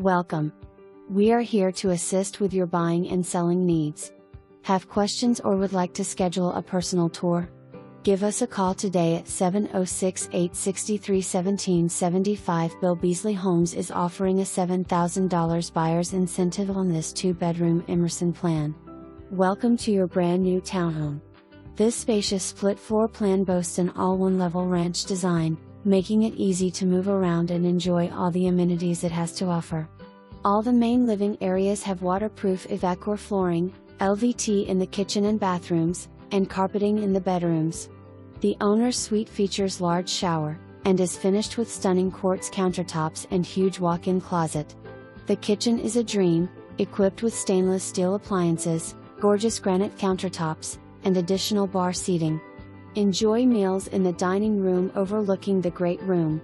Welcome. We are here to assist with your buying and selling needs. Have questions or would like to schedule a personal tour? Give us a call today at 706-863-1775. Beazley Homes is offering a $7,000 buyer's incentive on this 2-bedroom Emerson plan. Welcome to your brand new townhome. This spacious split floor plan boasts an all-one level ranch design, making it easy to move around and enjoy all the amenities it has to offer. All the main living areas have waterproof Evacore flooring, LVT in the kitchen and bathrooms, and carpeting in the bedrooms. The owner's suite features large shower, and is finished with stunning quartz countertops and huge walk-in closet. The kitchen is a dream, equipped with stainless steel appliances, gorgeous granite countertops, and additional bar seating. Enjoy meals in the dining room overlooking the great room.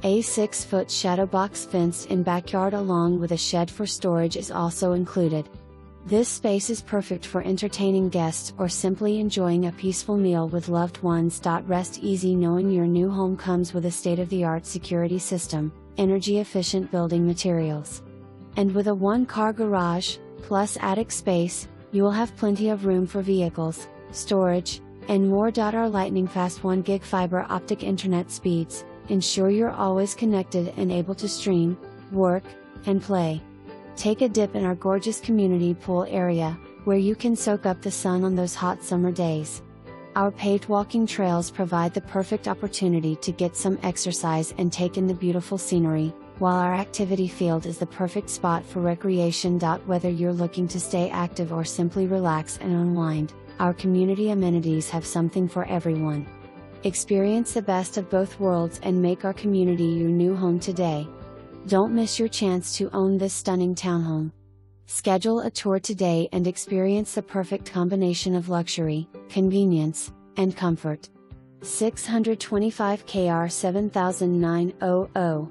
A 6-foot shadowbox fenced-in backyard along with a shed for storage is also included. This space is perfect for entertaining guests or simply enjoying a peaceful meal with loved ones. Rest easy knowing your new home comes with a state-of-the-art security system, energy-efficient building materials. And with a one-car garage, plus attic space, you will have plenty of room for vehicles, storage, and more. Our lightning-fast 1 gig fiber optic internet speeds ensure you're always connected and able to stream, work, and play. Take a dip in our gorgeous community pool area, where you can soak up the sun on those hot summer days. Our paved walking trails provide the perfect opportunity to get some exercise and take in the beautiful scenery, while our activity field is the perfect spot for recreation. Whether you're looking to stay active or simply relax and unwind, our community amenities have something for everyone. Experience the best of both worlds and make our community your new home today. Don't miss your chance to own this stunning townhome. Schedule a tour today and experience the perfect combination of luxury, convenience, and comfort. 625 KR 7900